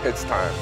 it's time.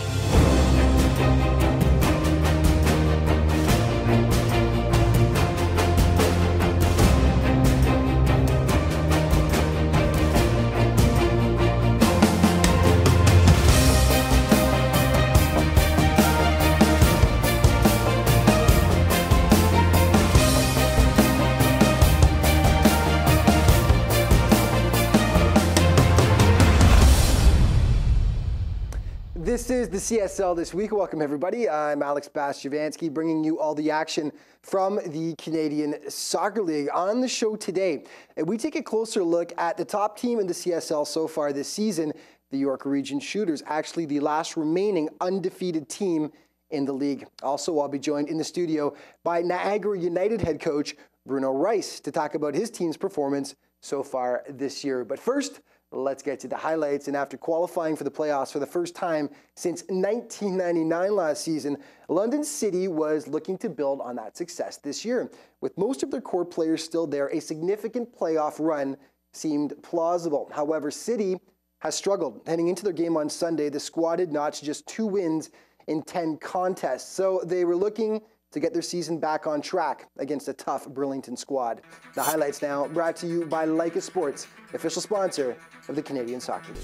This is the CSL This Week. Welcome, everybody. I'm Alex Bastiavansky, bringing you all the action from the Canadian Soccer League. On the show today, we take a closer look at the top team in the CSL so far this season, the York Region Shooters, actually the last remaining undefeated team in the league. Also, I'll be joined in the studio by Niagara United head coach Bruno Rice to talk about his team's performance so far this year. But first, let's get to the highlights. And after qualifying for the playoffs for the first time since 1999 last season, London City was looking to build on that success this year. With most of their core players still there, a significant playoff run seemed plausible. However, City has struggled. Heading into their game on Sunday, the squad had notched just 2 wins in 10 contests. So they were looking to get their season back on track against a tough Burlington squad. The highlights now brought to you by Leica Sports, official sponsor of the Canadian Soccer League.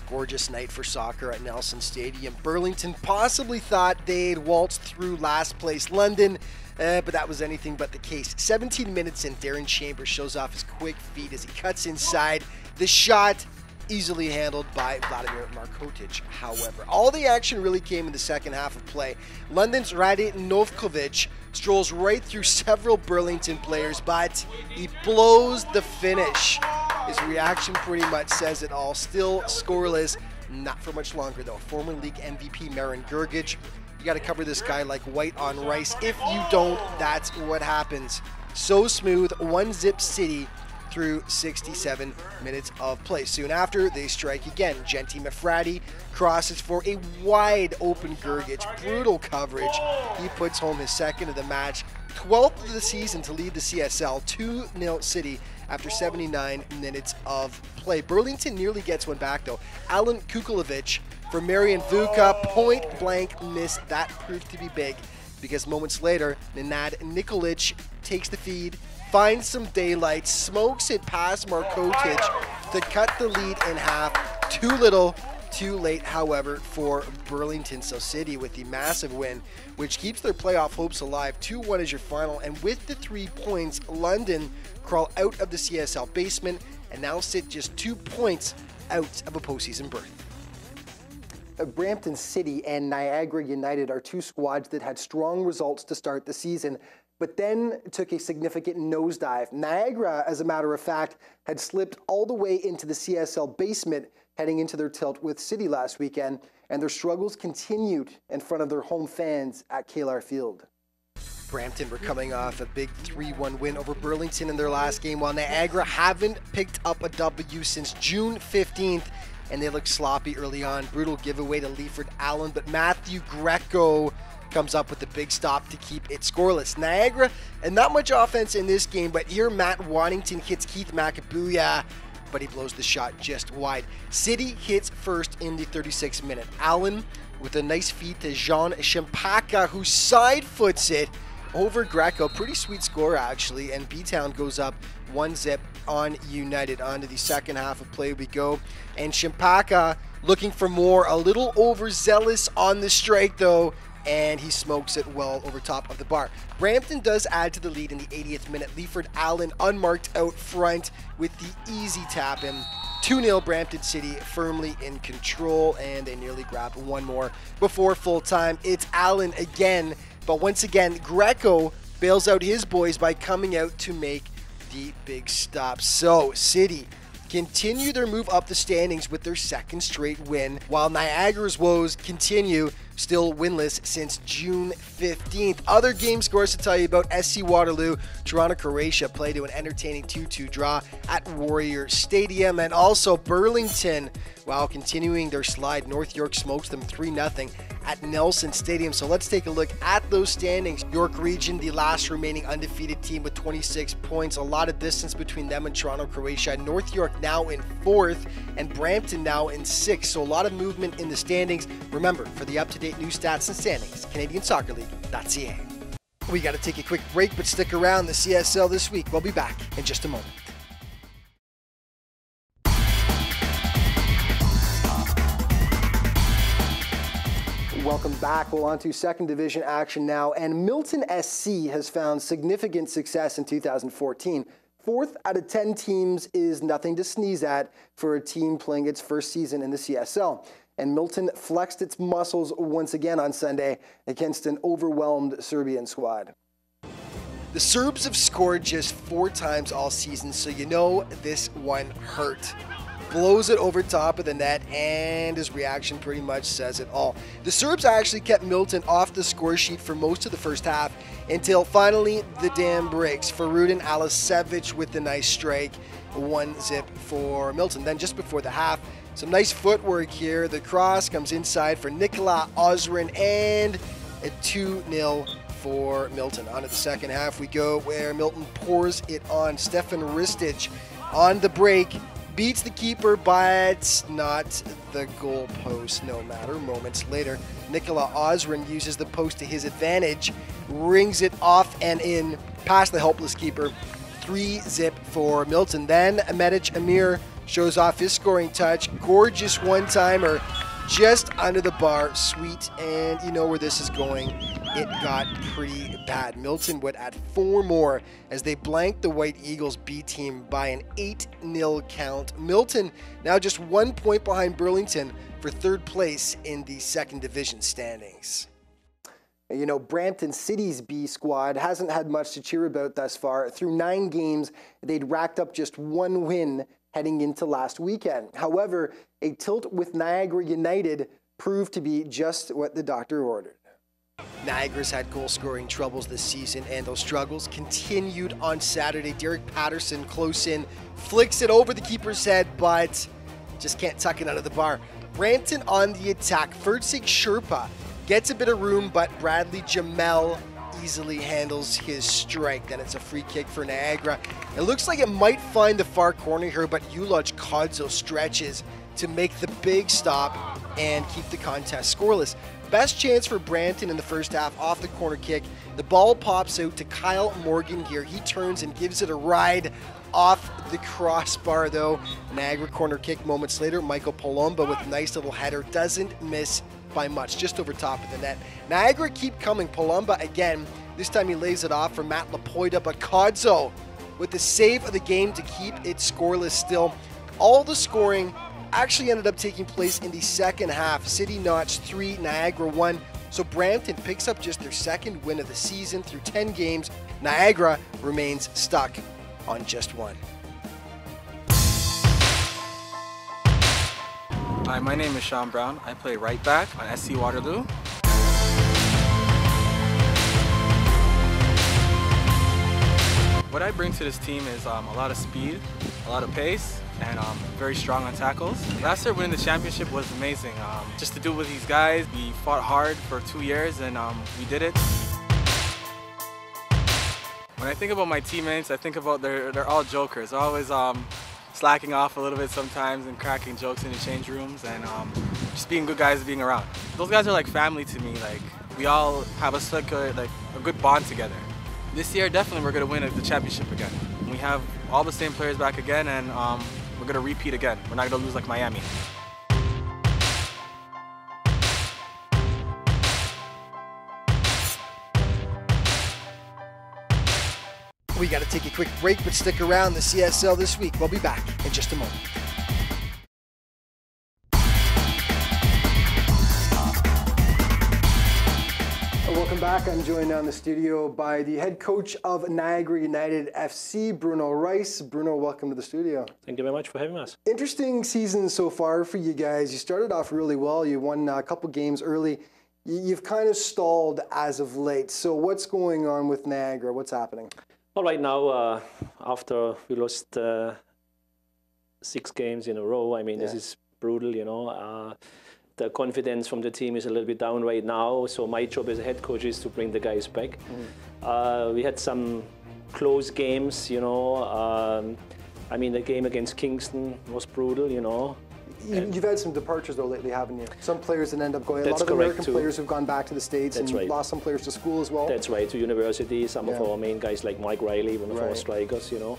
Gorgeous night for soccer at Nelson Stadium. Burlington possibly thought they'd waltzed through last place London, but that was anything but the case. 17 minutes in, Darren Chambers shows off his quick feet as he cuts inside. The shot easily handled by Vladimir Markotic. However, all the action really came in the second half of play. London's Rade Novkovic strolls right through several Burlington players, but he blows the finish. His reaction pretty much says it all. Still scoreless, not for much longer though. Former league MVP Marin Gergic, you got to cover this guy like white on rice. If you don't, that's what happens. So smooth, 1-zip City through 67 minutes of play. Soon after, they strike again. Genty Mafrati crosses for a wide open Gergic. Brutal coverage. He puts home his second of the match. 12th of the season to lead the CSL. 2-0 City after 79 minutes of play. Burlington nearly gets one back though. Alan Kukulovic for Marian Vuka. Point blank miss. That proved to be big because moments later, Nenad Nikolic takes the feed, finds some daylight, smokes it past Markotic to cut the lead in half. Too little, too late, however, for Burlington. So City with the massive win, which keeps their playoff hopes alive. 2-1 is your final, and with the 3 points, London crawl out of the CSL basement and now sit just 2 points out of a postseason berth. Brampton City and Niagara United are 2 squads that had strong results to start the season, but then took a significant nosedive. Niagara, as a matter of fact, had slipped all the way into the CSL basement heading into their tilt with City last weekend, and their struggles continued in front of their home fans at Kalar Field. Brampton were coming off a big 3-1 win over Burlington in their last game, while Niagara haven't picked up a W since June 15th, and they looked sloppy early on. Brutal giveaway to Leiford Allen, but Matthew Greco comes up with a big stop to keep it scoreless. Niagara, and not much offense in this game, but here Matt Waddington hits Keith Makabuya, but he blows the shot just wide. City hits first in the 36th minute. Allen with a nice feed to Jean Shimpaka, who side foots it over Greco. Pretty sweet score actually, and B-Town goes up 1-zip on United. On to the second half of play we go, and Shimpaka looking for more, a little overzealous on the strike though, and he smokes it well over top of the bar. Brampton does add to the lead in the 80th minute. Leiford Allen unmarked out front with the easy tap in. 2-0 Brampton City firmly in control, and they nearly grabbed one more before full time. It's Allen again, but once again, Greco bails out his boys by coming out to make the big stop. So City continue their move up the standings with their second straight win, while Niagara's woes continue, still winless since June 15th. Other game scores to tell you about: SC Waterloo, Toronto Croatia play to an entertaining 2-2 draw at Warrior Stadium, and also Burlington, while continuing their slide, North York smokes them 3-0 at Nelson Stadium. So let's take a look at those standings. York Region, the last remaining undefeated team with 26 points. A lot of distance between them and Toronto, Croatia. North York now in 4th and Brampton now in 6th. So a lot of movement in the standings. Remember, for the up-to-date news stats and standings, CanadianSoccerLeague.ca. We got to take a quick break, but stick around. The CSL this week. We'll be back in just a moment. Welcome back. Well, on to second division action now. And Milton SC has found significant success in 2014. 4th out of 10 teams is nothing to sneeze at for a team playing its first season in the CSL. And Milton flexed its muscles once again on Sunday against an overwhelmed Serbian squad. The Serbs have scored just 4 times all season, so you know this one hurt. Blows it over top of the net, and his reaction pretty much says it all. The Serbs actually kept Milton off the score sheet for most of the first half until finally the dam breaks. Farudin Alisevic with the nice strike, 1-0 for Milton. Then just before the half, some nice footwork here. The cross comes inside for Nikola Osrin, and a 2-0 for Milton. On to the second half we go, where Milton pours it on. Stefan Ristic on the break. Beats the keeper, but not the goal post, no matter. Moments later, Nikola Osrin uses the post to his advantage, rings it off and in, past the helpless keeper. 3-0 for Milton. Then Medic Amir shows off his scoring touch. Gorgeous one-timer, just under the bar. Sweet, and you know where this is going. It got pretty bad. Milton would add 4 more as they blanked the White Eagles B team by an 8-0 count. Milton now just 1 point behind Burlington for 3rd place in the second division standings. You know, Brampton City's B squad hasn't had much to cheer about thus far. Through 9 games, they'd racked up just 1 win heading into last weekend. However, a tilt with Niagara United proved to be just what the doctor ordered. Niagara's had goal-scoring troubles this season, and those struggles continued on Saturday. Derek Patterson close in, flicks it over the keeper's head, but just can't tuck it out of the bar. Brampton on the attack. Fertzig Sherpa gets a bit of room, but Bradley Jamel easily handles his strike. Then it's a free kick for Niagara. It looks like it might find the far corner here, but Ulaj Kodzo stretches to make the big stop and keep the contest scoreless. Best chance for Brampton in the first half off the corner kick. The ball pops out to Kyle Morgan here. He turns and gives it a ride off the crossbar though. Niagara corner kick moments later. Michael Palomba with a nice little header. Doesn't miss by much, just over top of the net. Niagara keep coming. Palomba again. This time he lays it off for Matt Lapoida, but Kodzo with the save of the game to keep it scoreless still. All the scoring actually ended up taking place in the second half. City notched 3, Niagara 1. So Brampton picks up just their 2nd win of the season through 10 games. Niagara remains stuck on just 1. Hi, my name is Sean Brown. I play right back on SC Waterloo. What I bring to this team is a lot of speed, a lot of pace, and very strong on tackles. Last year winning the championship was amazing. Just to do it with these guys, we fought hard for 2 years and we did it. When I think about my teammates, I think about they're all jokers. They're always slacking off a little bit sometimes and cracking jokes in the change rooms and just being good guys being around. Those guys are like family to me. Like we all have a good bond together. This year definitely we're going to win the championship again. We have all the same players back again and we're going to repeat again. We're not going to lose like Miami. We got to take a quick break, but stick around. The CSL this week. We'll be back in just a moment. Welcome back. I'm joined now in the studio by the head coach of Niagara United FC, Bruno Rice. Bruno, welcome to the studio. Thank you very much for having us. Interesting season so far for you guys. You started off really well. You won a couple games early. You've kind of stalled as of late. So what's going on with Niagara? What's happening? Well, right now, after we lost 6 games in a row, I mean, this is brutal, you know. the confidence from the team is a little bit down right now. So my job as a head coach is to bring the guys back. We had some close games, you know. I mean, the game against Kingston was brutal, you know. You've had some departures though lately, haven't you? Some players that end up going. A lot of correct, American players have gone back to the States, That's and right. lost some players to school as well. That's right, to university. Some of Yeah. our main guys like Mike Riley, one of our Right. strikers, you know.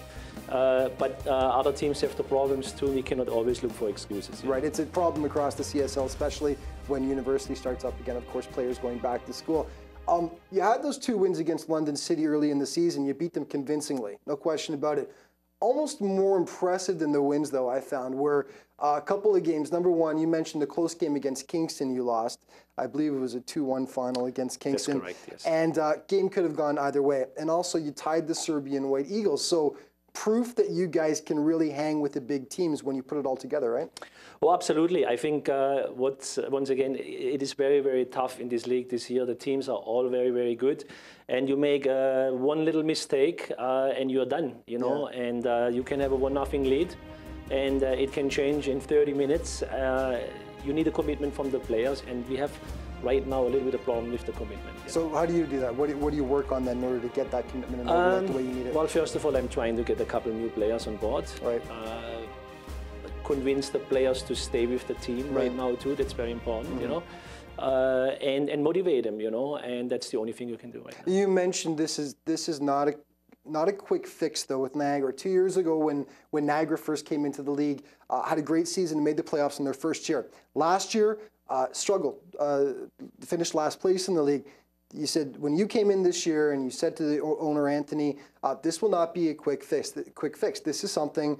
But other teams have the problems too. We cannot always look for excuses. Right, it's a problem across the CSL, especially when university starts up again. Of course, players going back to school. You had those 2 wins against London City early in the season. You beat them convincingly, no question about it. Almost more impressive than the wins, though, I found, were a couple of games. Number one, you mentioned the close game against Kingston you lost. I believe it was a 2-1 final against Kingston. That's correct, yes. And game could have gone either way. And also, you tied the Serbian White Eagles. So proof that you guys can really hang with the big teams when you put it all together, right? Well, absolutely. I think once again, it is very, very tough in this league this year. The teams are all very, very good. And you make one little mistake and you're done, you know. Yeah. And you can have a 1-0 lead and it can change in 30 minutes. You need a commitment from the players, and we have right now a little bit of problem with the commitment. So how do you do that? What do you work on then in order to get that commitment and overlap the way you need it? Well, first of all, I'm trying to get a couple new players on board. Right. Convince the players to stay with the team right now too. That's very important, you know. And motivate them, you know. And that's the only thing you can do right now. You mentioned this is not a quick fix though with Niagara. 2 years ago when Niagara first came into the league, had a great season and made the playoffs in their first year. Last year, struggled, finished last place in the league. You said when you came in this year and you said to the owner, Anthony, this will not be a quick fix. This is something,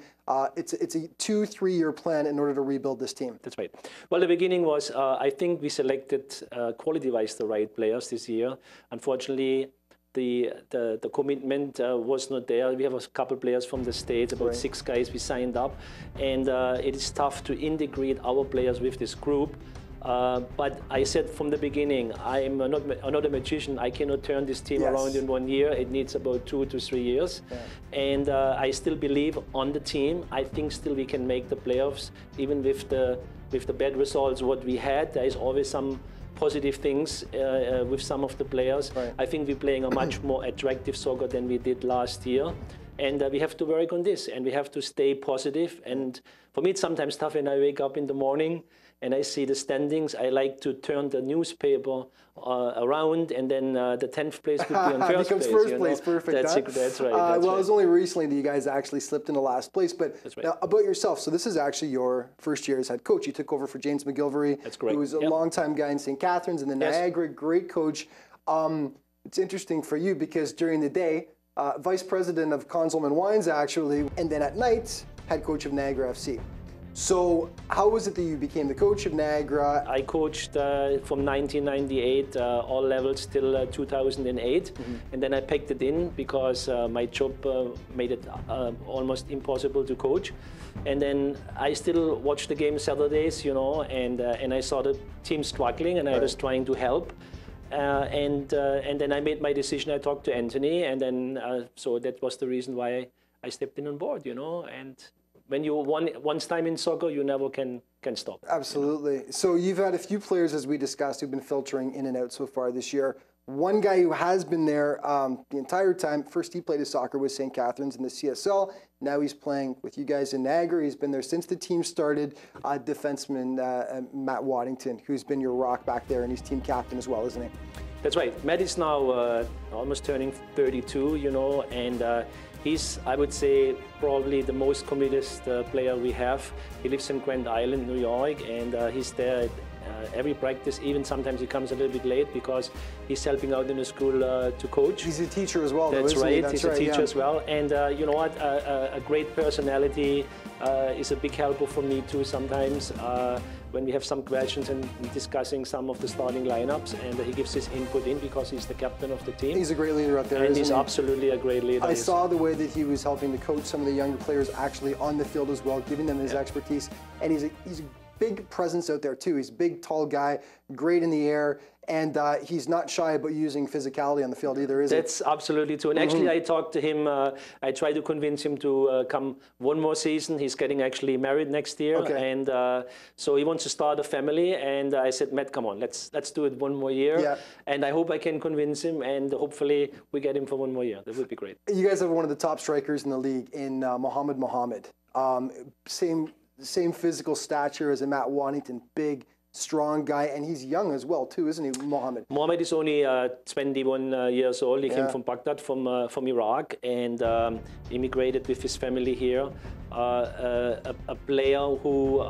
it's a 2-3 year plan in order to rebuild this team. That's right. Well, the beginning was, I think we selected quality-wise the right players this year. Unfortunately, the commitment was not there. We have a couple players from the States, about 6 guys we signed up. And it is tough to integrate our players with this group. But I said from the beginning, I'm not a magician. I cannot turn this team around in 1 year. It needs about 2 to 3 years. Yeah. And I still believe on the team. I think still we can make the playoffs, even with the bad results what we had. There is always some positive things with some of the players. Right. I think we're playing a much more attractive soccer than we did last year. And we have to work on this, and we have to stay positive. And for me, it's sometimes tough when I wake up in the morning and I see the standings. I like to turn the newspaper around, and then the 10th place could be on first place. First place, perfect. That's right. That's well, it was only recently that you guys actually slipped into last place. But now, about yourself, so this is actually your first year as head coach. You took over for James McGilvery, who was a longtime guy in St. Catharines and then Niagara, great coach. It's interesting for you because during the day, vice president of Consolman Wines actually, and then at night, head coach of Niagara FC. So how was it that you became the coach of Niagara? I coached from 1998, all levels till 2008. And then I packed it in because my job made it almost impossible to coach. And then I still watch the game Saturdays, you know, and I saw the team struggling, and I was trying to help. And then I made my decision. I talked to Anthony, and then so that was the reason why I stepped in on board, you know. And when you once time in soccer, you never can stop. Absolutely. You know? So you've had a few players, as we discussed, who've been filtering in and out so far this year. One guy who has been there the entire time, first he played his soccer with St. Catharines in the CSL. Now he's playing with you guys in Niagara. He's been there since the team started. Defenseman Matt Waddington, who's been your rock back there, and he's team captain as well, isn't he? That's right. Matt is now almost turning 32, you know, and he's, I would say, probably the most committed player we have. He lives in Grand Island, New York, and he's there every practice. Even sometimes he comes a little bit late because he's helping out in the school to coach. He's a teacher as well, That's though, right. That's he's a teacher as well. And you know what? A great personality is a big helper for me too sometimes. When we have some questions and discussing some of the starting lineups, and he gives his input in because he's the captain of the team. He's a great leader out there, and he's absolutely a great leader. I saw the way that he was helping to coach some of the younger players actually on the field as well, giving them his expertise. And he's a big presence out there too. He's a big, tall guy, great in the air, and he's not shy about using physicality on the field either, is he? That's absolutely true. And actually, I talked to him. I tried to convince him to come one more season. He's getting actually married next year, and so he wants to start a family. And I said, Matt, come on, let's do it one more year. Yeah. And I hope I can convince him, and hopefully we get him for one more year. That would be great. You guys have one of the top strikers in the league in Mohamed. Same physical stature as a Matt Waddington, big, strong guy, and he's young as well too, isn't he, Mohamed? Mohamed is only 21 years old. He came from Baghdad, from Iraq, and immigrated with his family here. A player who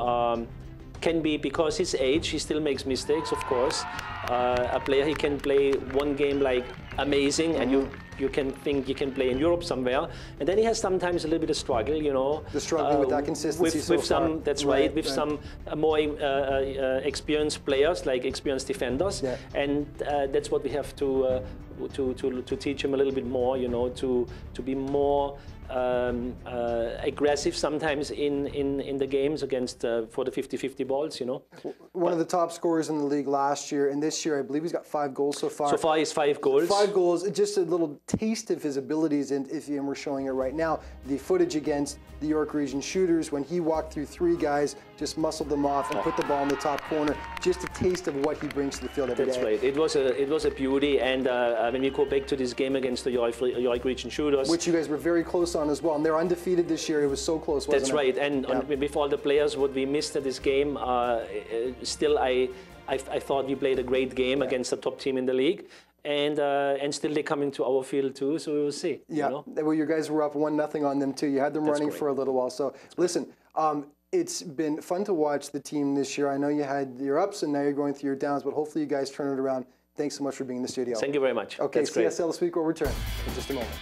can be, because his age, he still makes mistakes, of course. A player, he can play one game like amazing, and you can think he can play in Europe somewhere, and then he has sometimes a little bit of struggle, you know. The struggle with that consistency so far. That's right, with some more experienced players, like experienced defenders, and that's what we have to teach him a little bit more, you know, to be more aggressive sometimes in the games against for the 50-50 balls, you know. One of the top scorers in the league last year, and this year I believe he's got 5 goals so far. So far he's 5 goals. 5 goals, just a little taste of his abilities, and we're showing it right now. The footage against the York Region Shooters, when he walked through 3 guys, just muscled them off and put the ball in the top corner. Just a taste of what he brings to the field every day. That's right. It was a beauty, and when we go back to this game against the York Region Shooters, which you guys were very close on as well, and they're undefeated this year. It was so close, wasn't it? That's right. And with all the players, what we missed at this game, still I thought we played a great game against the top team in the league. And still they come into our field too, so we will see. Yeah, you know? Well, you guys were up 1-0 on them too. You had them That's running great. for a little while. So listen, it's been fun to watch the team this year. I know you had your ups and now you're going through your downs, but hopefully you guys turn it around. Thanks so much for being in the studio. Thank you very much. Okay, That's great. CSL This Week will return in just a moment.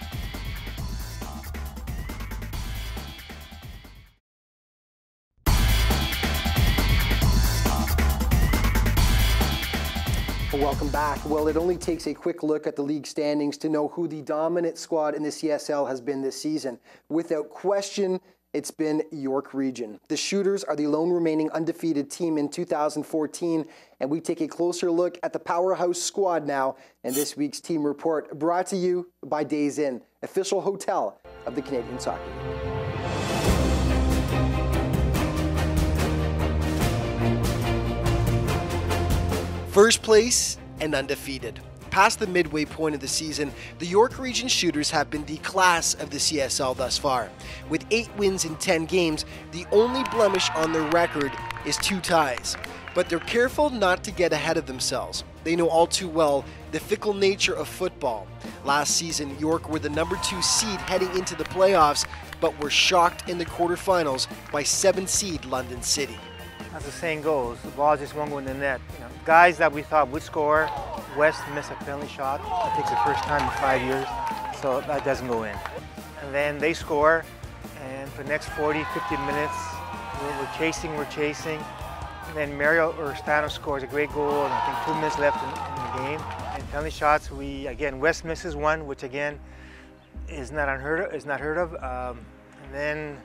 Welcome back. Well, it only takes a quick look at the league standings to know who the dominant squad in the CSL has been this season. Without question, it's been York Region. The Shooters are the lone remaining undefeated team in 2014, and we take a closer look at the powerhouse squad now in this week's team report, brought to you by Days Inn, official hotel of the Canadian Soccer League. First place and undefeated. Past the midway point of the season, the York Region Shooters have been the class of the CSL thus far. With 8 wins in 10 games, the only blemish on their record is 2 ties. But they're careful not to get ahead of themselves. They know all too well the fickle nature of football. Last season, York were the number 2 seed heading into the playoffs, but were shocked in the quarterfinals by 7 seed London City. As the saying goes, the ball just won't go in the net. You know, guys that we thought would score, West missed a penalty shot. I think it's the first time in 5 years, so that doesn't go in. And then they score, and for the next 40, 50 minutes, we're chasing. And then Mario Urstano scores a great goal, and I think 2 minutes left in the game. And penalty shots, West misses one, which again is not heard of. And then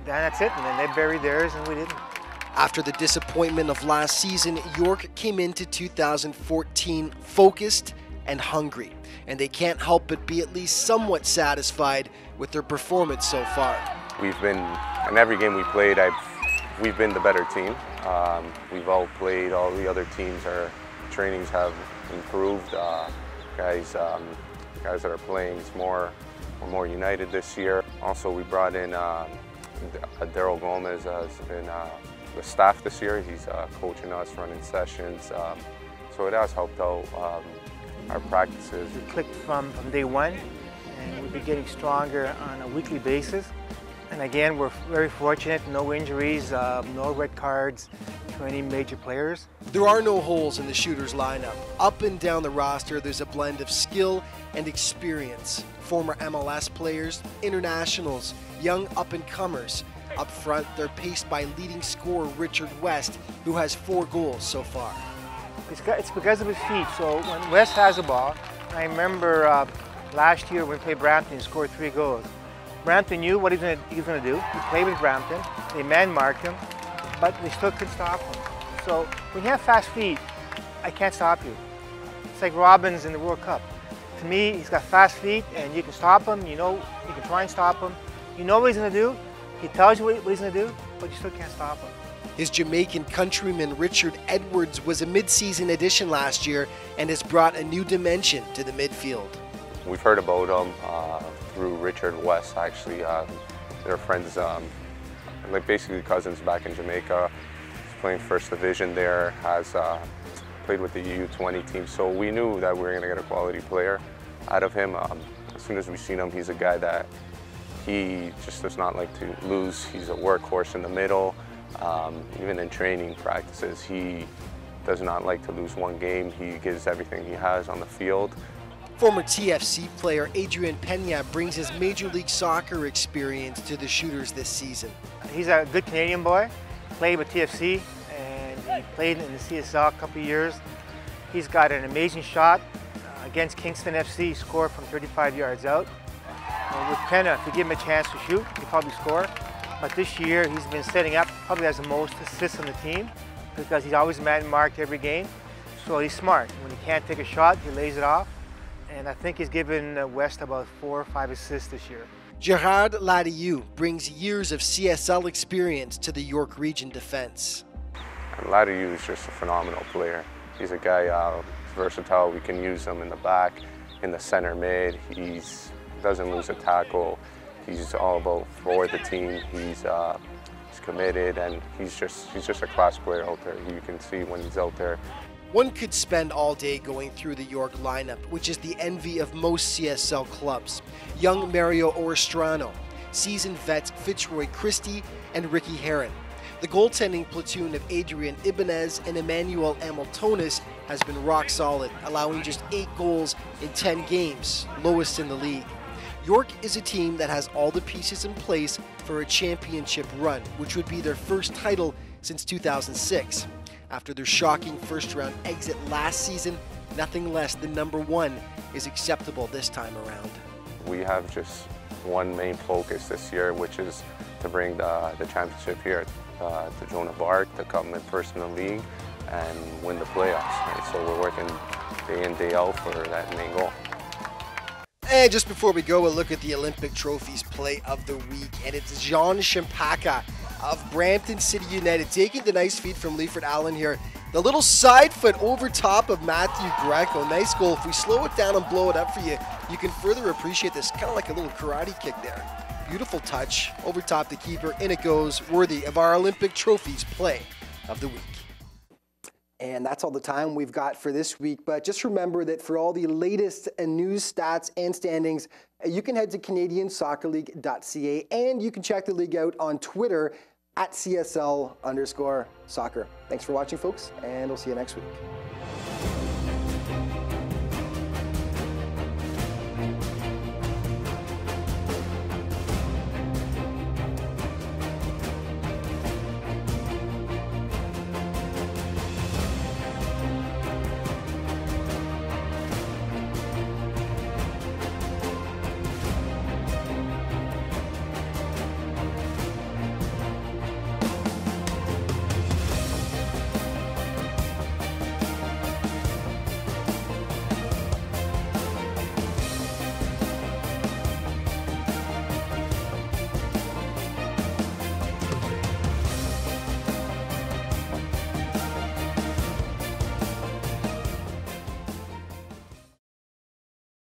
that's it. And then they buried theirs, and we didn't. After the disappointment of last season, York came into 2014 focused and hungry, and they can't help but be at least somewhat satisfied with their performance so far. We've been, in every game we played, we've been the better team. We've all played, all the other teams, our trainings have improved. Guys that are playing we're more united this year. Also, we brought in Daryl Gomez has been the staff this year. He's coaching us, running sessions, so it has helped out our practices. We clicked from day one, and we've been getting stronger on a weekly basis. And again, we're very fortunate, no injuries, no red cards to any major players. There are no holes in the Shooters lineup. Up and down the roster, there's a blend of skill and experience. Former MLS players, internationals, young up-and-comers. Up front, they're paced by leading scorer Richard West, who has 4 goals so far. It's because of his feet. So when West has the ball, I remember last year when we played Brampton, he scored 3 goals. Brampton knew what he was going to do. He played with Brampton. They man-marked him. but they still couldn't stop him. So when you have fast feet, I can't stop you. It's like Robbins in the World Cup. To me, he's got fast feet, and you can stop him. You know, you can try and stop him. You know what he's going to do. He tells you what he's going to do, but you still can't stop him. His Jamaican countryman Richard Edwards was a mid-season addition last year and has brought a new dimension to the midfield. We've heard about him through Richard West, actually. They're friends, like basically cousins back in Jamaica. He's playing first division there, has played with the U20 team, so we knew that we were going to get a quality player out of him. As soon as we seen him, he's a guy that he just does not like to lose. He's a workhorse in the middle. Even in training practices, he does not like to lose one game. He gives everything he has on the field. Former TFC player Adrian Pena brings his Major League Soccer experience to the Shooters this season. He's a good Canadian boy, played with TFC, and he played in the CSL a couple of years. He's got an amazing shot. Against Kingston FC, he scored from 35 yards out. With Pena, if you give him a chance to shoot, he'll probably score. But this year, he's been setting up, probably has the most assists on the team because he's always man-marked every game. So he's smart. When he can't take a shot, he lays it off. And I think he's given West about 4 or 5 assists this year. Gerard Ladieu brings years of CSL experience to the York Region defense. And Ladieu is just a phenomenal player. He's a guy versatile. We can use him in the back, in the center mid. He doesn't lose a tackle. He's all about for the team. He's committed, and he's just a class player out there. You can see when he's out there. One could spend all day going through the York lineup, which is the envy of most CSL clubs. Young Mario Orestrano, seasoned vets Fitzroy Christie, and Ricky Heron. The goaltending platoon of Adrian Ibanez and Emmanuel Hamiltonis has been rock solid, allowing just 8 goals in 10 games, lowest in the league. York is a team that has all the pieces in place for a championship run, which would be their first title since 2006. After their shocking first-round exit last season, nothing less than #1 is acceptable this time around. We have just one main focus this year, which is to bring the championship here to Joan of Arc, to come in first in the league and win the playoffs. Right? So we're working day in, day out for that main goal. And just before we go, we'll look at the Olympic Trophies play of the week. And it's Jean Shimpaka of Brampton City United taking the nice feed from Leifert Allen here. The little side foot over top of Matthew Greco. Nice goal. If we slow it down and blow it up for you, you can further appreciate this. Kind of like a little karate kick there. Beautiful touch over top the keeper, and it goes, worthy of our Olympic Trophies play of the week. And that's all the time we've got for this week. But just remember that for all the latest news, stats, and standings, you can head to CanadianSoccerLeague.ca, and you can check the league out on Twitter at CSL_soccer. Thanks for watching, folks, and we'll see you next week.